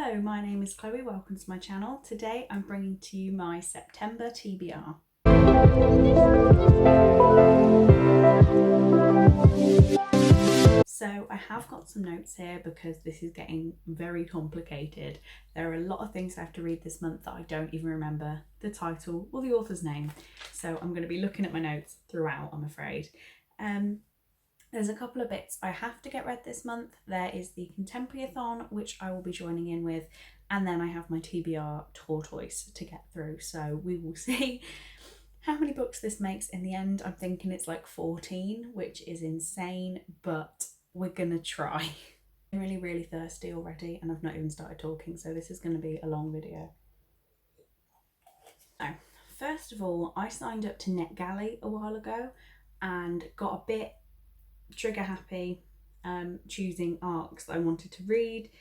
Hello, my name is Chloe. Welcome to my channel. Today I'm bringing to you my September TBR. So I have got some notes here because this is getting very complicated. There are a lot of things I have to read this month that I don't even remember the title or the author's name. So I'm going to be looking at my notes throughout, I'm afraid. There's a couple of bits I have to get read this month. There is the Contemporary-a-thon, which I will be joining in with, and then I have my TBR tortoise to get through. So we will see how many books this makes in the end. I'm thinking it's like 14, which is insane, but we're gonna try. I'm really thirsty already, and I've not even started talking, so this is gonna be a long video. Now, first of all, I signed up to NetGalley a while ago and got a bit trigger happy choosing arcs that I wanted to read.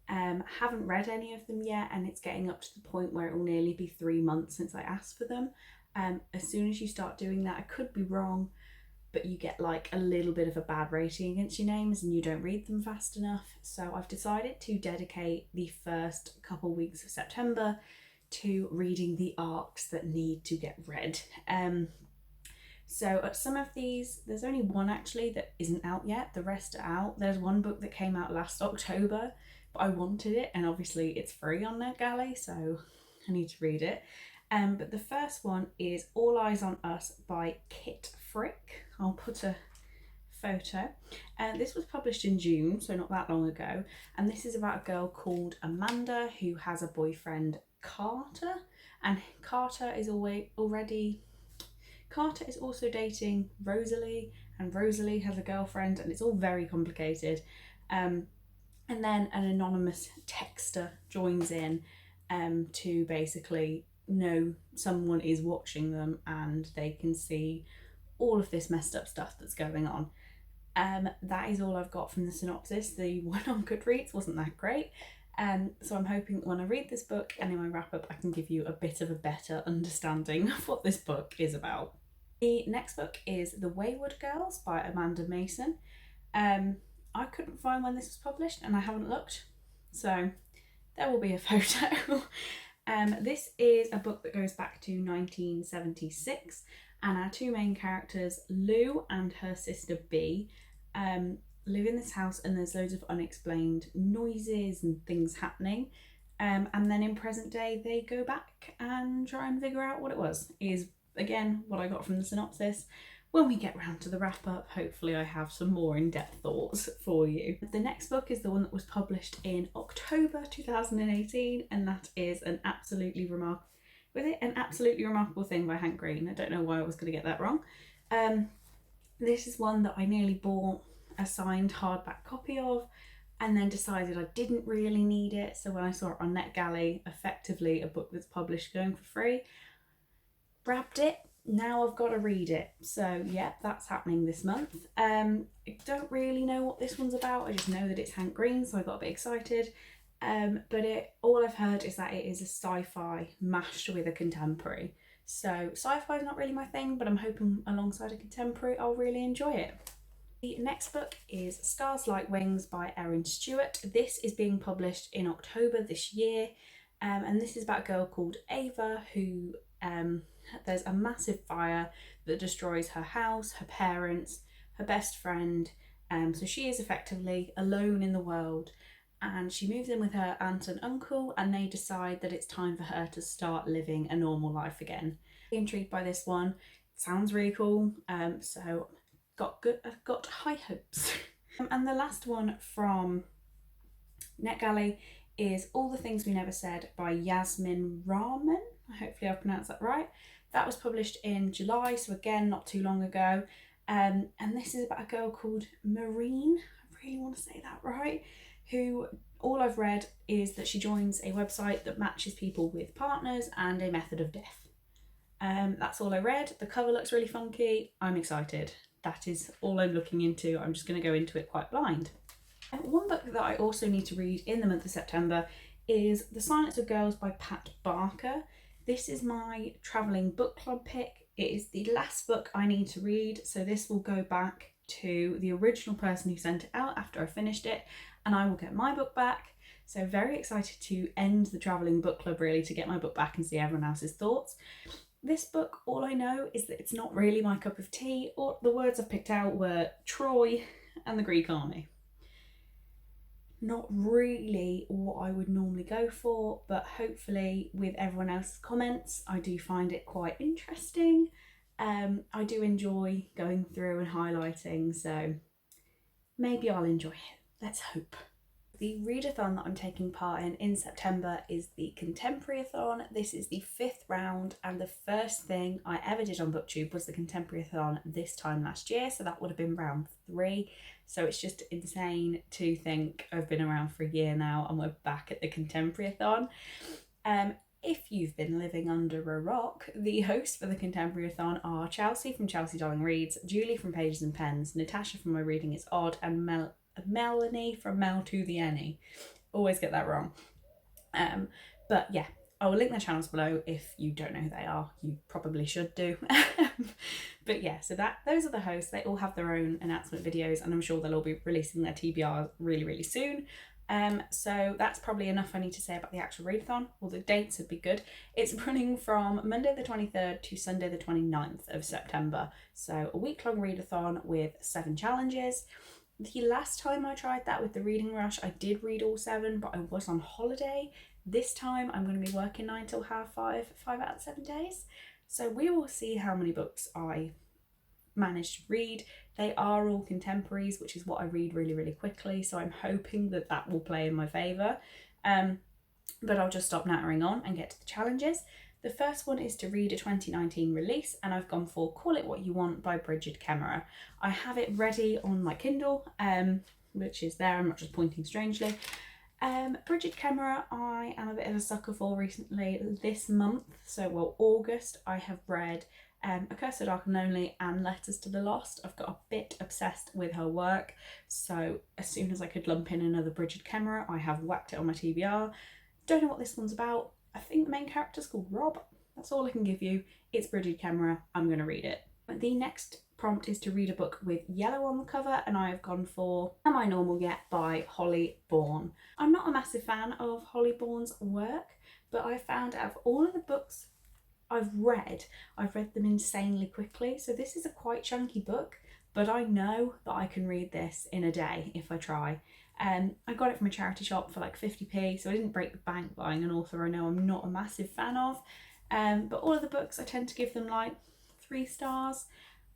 Haven't read any of them yet, and it's getting up to the point where it will nearly be 3 months since I asked for them. As soon as you start doing that, I could be wrong, but you get like a little bit of a bad rating against your names and you don't read them fast enough. So I've decided to dedicate the first couple weeks of September to reading the arcs that need to get read. So some of these, there's only one actually that isn't out yet, the rest are out. There's one book that came out last October, but I wanted it, and obviously it's free on NetGalley, so I need to read it. But the first one is All Eyes on Us by Kit Frick. I'll put a photo. This was published in June, so not that long ago, and this is about a girl called Amanda who has a boyfriend, Carter, and Carter is also dating Rosalie, and Rosalie has a girlfriend, and it's all very complicated. And then an anonymous texter joins in to basically know someone is watching them, and they can see all of this messed up stuff that's going on. That is all I've got from the synopsis. The one on Goodreads wasn't that great. So I'm hoping that when I read this book and in my wrap up, I can give you a bit of a better understanding of what this book is about. The next book is The Wayward Girls by Amanda Mason. I couldn't find when this was published, and I haven't looked, so there will be a photo. This is a book that goes back to 1976, and our two main characters, Lou and her sister Bee, live in this house, and there's loads of unexplained noises and things happening. And then in present day, they go back and try and figure out what it was. Is again what I got from the synopsis. When we get round to the wrap up, hopefully I have some more in-depth thoughts for you. The next book is the one that was published in October 2018, and that is An Absolutely Remarkable Thing by Hank Green. I don't know why I was going to get that wrong. This is one that I nearly bought a signed hardback copy of, and then decided I didn't really need it. So when I saw it on NetGalley, effectively a book that's published going for free, grabbed it. Now I've got to read it. So yeah, that's happening this month. I don't really know what this one's about. I just know that it's Hank Green, so I got a bit excited. But all I've heard is that it is a sci-fi mashed with a contemporary. So sci-fi is not really my thing, but I'm hoping alongside a contemporary I'll really enjoy it. The next book is Stars Like Wings by Erin Stewart. This is being published in October this year, and this is about a girl called Ava who there's a massive fire that destroys her house, her parents, her best friend, so she is effectively alone in the world, and she moves in with her aunt and uncle, and they decide that it's time for her to start living a normal life again. Intrigued by this one, it sounds really cool, so I've got high hopes. And the last one from NetGalley is All the Things We Never Said by Yasmin Rahman. Hopefully I've pronounced that right. That was published in July, so again, not too long ago. And this is about a girl called Maureen, I really want to say that right, who all I've read is that she joins a website that matches people with partners and a method of death. That's all I read. The cover looks really funky. I'm excited. That is all I'm looking into. I'm just going to go into it quite blind. One book that I also need to read in the month of September is The Silence of Girls by Pat Barker. This is my travelling book club pick. It is the last book I need to read, so this will go back to the original person who sent it out after I finished it, and I will get my book back. So very excited to end the travelling book club, really, to get my book back and see everyone else's thoughts. This book, all I know is that it's not really my cup of tea. Or the words I've picked out were Troy and the Greek army. Not really what I would normally go for, but hopefully with everyone else's comments, I do find it quite interesting. I do enjoy going through and highlighting, so maybe I'll enjoy it. Let's hope. The readathon that I'm taking part in September is the Contemporary-a-thon. This is the 5th round, and the first thing I ever did on BookTube was the Contemporary-a-thon this time last year, so that would have been round 3. So it's just insane to think I've been around for a year now and we're back at the Contemporary-a-thon. If you've been living under a rock, the hosts for the Contemporary-a-thon are Chelsea from Chelsea Darling Reads, Julie from Pages and Pens, Natasha from My Reading Is Odd, and Melanie from Mel to the Any. Always get that wrong. But yeah, I will link their channels below if you don't know who they are. You probably should do. But yeah, so those are the hosts. They all have their own announcement videos, and I'm sure they'll all be releasing their TBR really, really soon. So that's probably enough I need to say about the actual readathon. Well, the dates would be good. It's running from Monday the 23rd to Sunday the 29th of September. So a week-long readathon with 7 challenges. The last time I tried that with the Reading Rush, I did read all 7, but I was on holiday. This time I'm going to be working 9 till 5:30, 5 out of 7 days. So we will see how many books I managed to read. They are all contemporaries, which is what I read really, really quickly. So I'm hoping that that will play in my favour. But I'll just stop nattering on and get to the challenges. The first one is to read a 2019 release, and I've gone for Call It What You Want by Brigid Kemmerer. I have it ready on my Kindle, which is there. I'm not just pointing strangely. Brigid Kemmerer, I am a bit of a sucker for recently. This month, August, I have read Accursed Dark and Lonely and Letters to the Lost. I've got a bit obsessed with her work, so as soon as I could lump in another Brigid Kemmerer, I have whacked it on my TBR. Don't know what this one's about. I think the main character's called Rob. That's all I can give you. It's Brigid Kemmerer. I'm going to read it. The next prompt is to read a book with yellow on the cover, and I have gone for Am I Normal Yet by Holly Bourne. I'm not a massive fan of Holly Bourne's work, but I found out of all of the books I've read them insanely quickly. So this is a quite chunky book, but I know that I can read this in a day if I try. I got it from a charity shop for like 50p, so I didn't break the bank buying an author I know I'm not a massive fan of. But all of the books, I tend to give them like 3 stars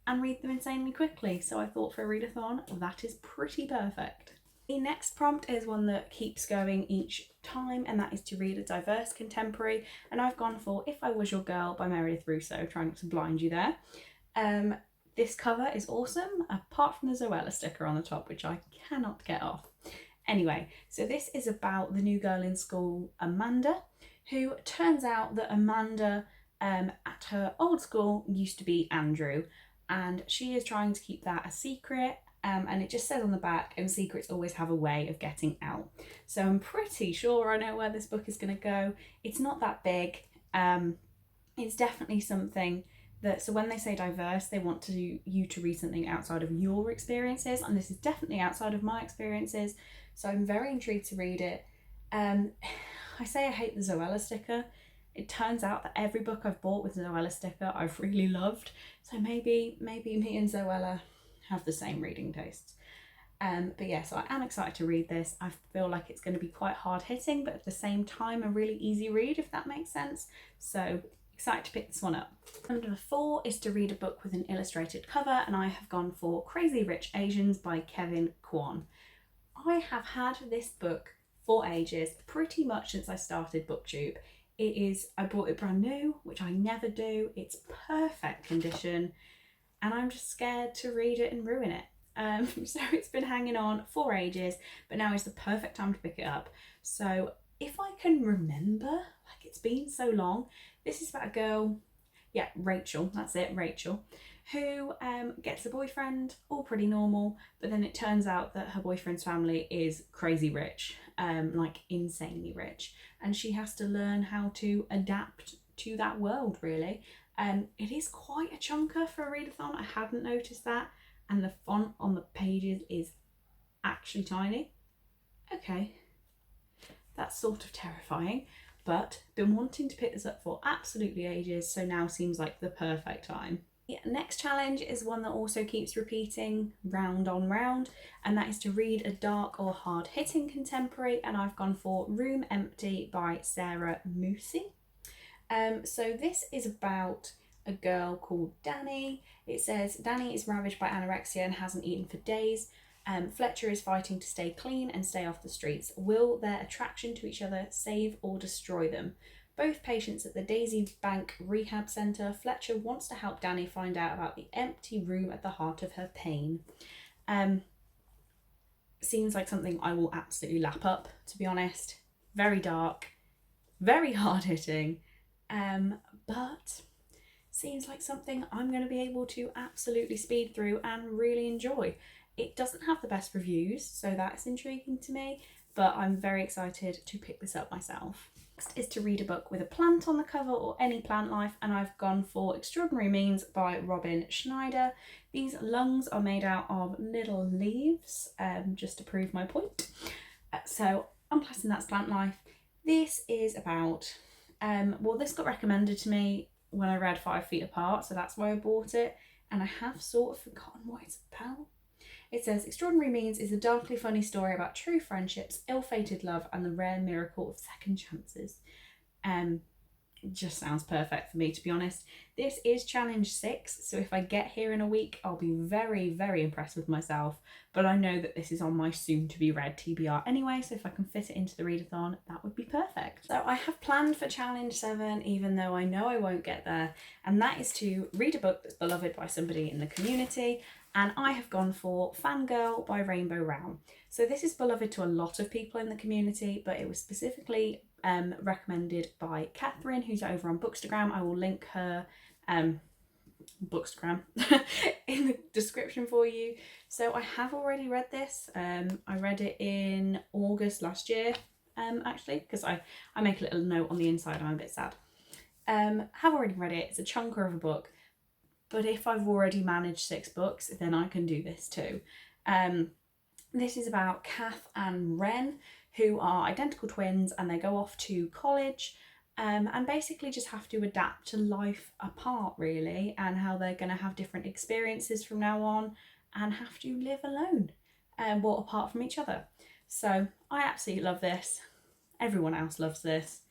and read them insanely quickly. So I thought for a readathon, that is pretty perfect. The next prompt is one that keeps going each time, and that is to read a diverse contemporary. And I've gone for If I Was Your Girl by Meredith Russo, trying not to blind you there. This cover is awesome, apart from the Zoella sticker on the top, which I cannot get off. Anyway, so this is about the new girl in school, Amanda, who turns out that Amanda at her old school used to be Andrew, and she is trying to keep that a secret. And it just says on the back, and secrets always have a way of getting out. So I'm pretty sure I know where this book is going to go. It's not that big. It's definitely something that, so when they say diverse, they want you to read something outside of your experiences, and this is definitely outside of my experiences. So I'm very intrigued to read it. I say I hate the Zoella sticker. It turns out that every book I've bought with Zoella sticker I've really loved. So maybe me and Zoella have the same reading tastes. But yeah, so I am excited to read this. I feel like it's going to be quite hard hitting, but at the same time a really easy read, if that makes sense. So excited to pick this one up. Number 4 is to read a book with an illustrated cover, and I have gone for Crazy Rich Asians by Kevin Kwan. I have had this book for ages, pretty much since I started BookTube. I bought it brand new, which I never do. It's perfect condition, and I'm just scared to read it and ruin it. So it's been hanging on for ages, but now is the perfect time to pick it up. So if I can remember, like it's been so long, this is about a girl, Rachel, that's it, Rachel, who gets a boyfriend, all pretty normal, but then it turns out that her boyfriend's family is crazy rich, like insanely rich, and she has to learn how to adapt to that world, really. It is quite a chunker for a readathon. I hadn't noticed that, and the font on the pages is actually tiny. Okay, that's sort of terrifying, but been wanting to pick this up for absolutely ages, so now seems like the perfect time. The next challenge is one that also keeps repeating round on round, and that is to read a dark or hard-hitting contemporary, and I've gone for Room Empty by Sarah Moosey. So this is about a girl called Danny. It says Danny is ravaged by anorexia and hasn't eaten for days. Fletcher is fighting to stay clean and stay off the streets. Will their attraction to each other save or destroy them? Both patients at the Daisy Bank Rehab Centre, Fletcher wants to help Danny find out about the empty room at the heart of her pain. Seems like something I will absolutely lap up, to be honest. Very dark, very hard-hitting, but seems like something I'm going to be able to absolutely speed through and really enjoy. It doesn't have the best reviews, so that's intriguing to me, but I'm very excited to pick this up myself. Next is to read a book with a plant on the cover or any plant life, and I've gone for Extraordinary Means by Robin Schneider. These lungs are made out of little leaves, just to prove my point. So I'm classing that's plant life. This is about, this got recommended to me when I read 5 Feet Apart, so that's why I bought it, and I have sort of forgotten what it's about. It says, Extraordinary Means is a darkly funny story about true friendships, ill-fated love, and the rare miracle of second chances. Just sounds perfect for me, to be honest. This is challenge 6, so if I get here in a week, I'll be very, very impressed with myself. But I know that this is on my soon-to-be-read TBR anyway, so if I can fit it into the readathon, that would be perfect. So I have planned for challenge 7, even though I know I won't get there, and that is to read a book that's beloved by somebody in the community, and I have gone for Fangirl by Rainbow Rowell. So this is beloved to a lot of people in the community, but it was specifically recommended by Catherine, who's over on Bookstagram. I will link her Bookstagram in the description for you. So I have already read this. I read it in August last year, actually, because I make a little note on the inside. I'm a bit sad. Have already read it. It's a chunker of a book. But if I've already managed 6 books, then I can do this too. This is about Kath and Ren, who are identical twins, and they go off to college and basically just have to adapt to life apart, really, and how they're going to have different experiences from now on and have to live alone, apart from each other. So I absolutely love this. Everyone else loves this.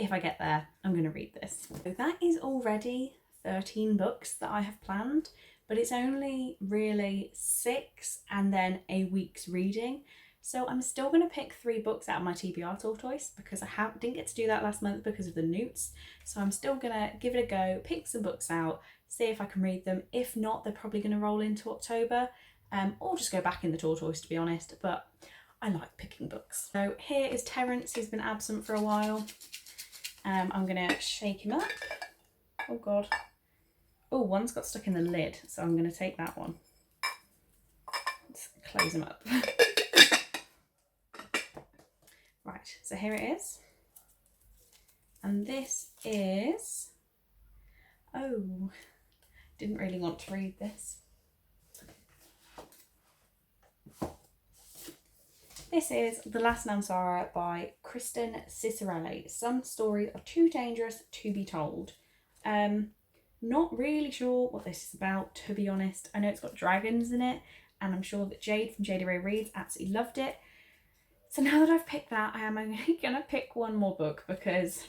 If I get there, I'm going to read this. So that is already 13 books that I have planned, but it's only really 6 and then a week's reading. So I'm still going to pick 3 books out of my TBR tortoise because I didn't get to do that last month because of the newts. So I'm still going to give it a go, pick some books out, see if I can read them. If not, they're probably going to roll into October, or just go back in the tortoise, to be honest. But I like picking books. So here is Terence, who's been absent for a while. I'm going to shake him up. Oh God. Oh, one's got stuck in the lid, so I'm going to take that one. Let's close him up. Right, so here it is. And this is... Oh, didn't really want to read this. This is The Last Namsara by Kristen Cicerelli. Some stories are too dangerous to be told. Not really sure what this is about, to be honest. I know it's got dragons in it, and I'm sure that Jade from Jade Ray Reads absolutely loved it. So now that I've picked that, I am going to pick one more book because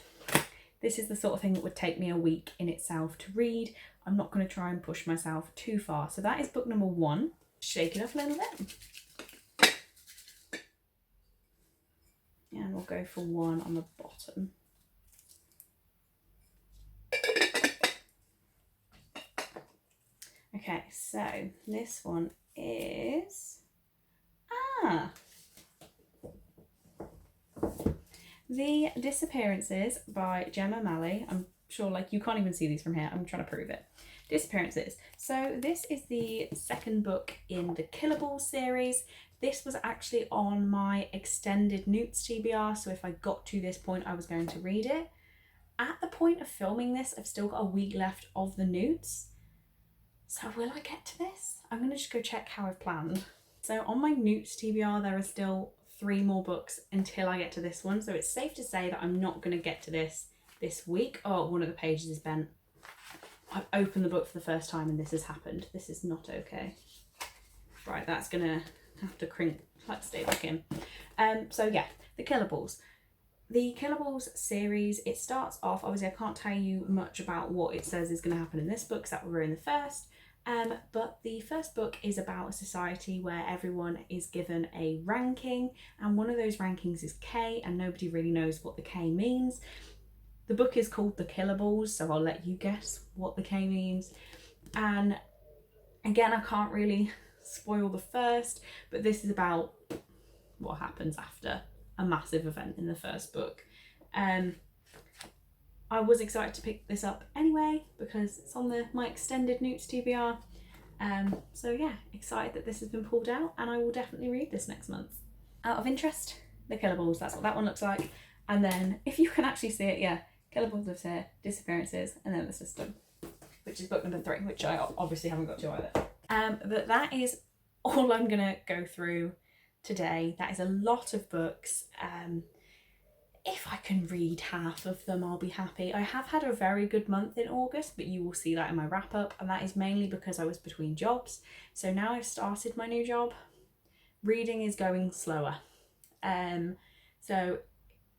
this is the sort of thing that would take me a week in itself to read. I'm not going to try and push myself too far. So that is book number 1. Shake it up a little bit. And we'll go for 1 on the bottom. Okay, so this one is The Disappearances by Gemma Malley. I'm sure, like, you can't even see these from here. I'm trying to prove it. Disappearances. So this is the second book in the Killable series. This was actually on my extended Newts TBR, so if I got to this point, I was going to read it. At the point of filming this, I've still got a week left of the Newts. So will I get to this? I'm going to just go check how I've planned. So on my Newts TBR, there are still 3 more books until I get to this one, so it's safe to say that I'm not going to get to this week. Oh, one of the pages is bent. I've opened the book for the first time and this has happened. This is not okay. Right, that's gonna have to stay back in. So yeah, the Killables. The Killables series, it starts off, obviously I can't tell you much about what it says is going to happen in this book, because that we're in the first. But the first book is about a society where everyone is given a ranking, and one of those rankings is K, and nobody really knows what the K means. The book is called The Killables, so I'll let you guess what the K means. And again, I can't really spoil the first, but this is about what happens after a massive event in the first book. I was excited to pick this up anyway because it's on my extended Newts TBR. So yeah, excited that this has been pulled out, and I will definitely read this next month. Out of interest, The Killables, that's what that one looks like. And then if you can actually see it, yeah, Killables lives here, Disappearances, and then The System, which is book number 3, which I obviously haven't got to either. But that is all I'm gonna go through today. That is a lot of books. If I can read half of them, I'll be happy. I have had a very good month in August, but you will see that in my wrap up, and that is mainly because I was between jobs. So now I've started my new job, reading is going slower. So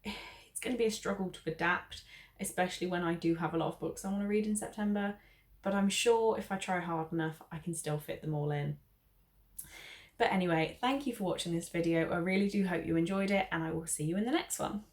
it's going to be a struggle to adapt, especially when I do have a lot of books I want to read in September, but I'm sure if I try hard enough, I can still fit them all in. But anyway, thank you for watching this video. I really do hope you enjoyed it, and I will see you in the next one.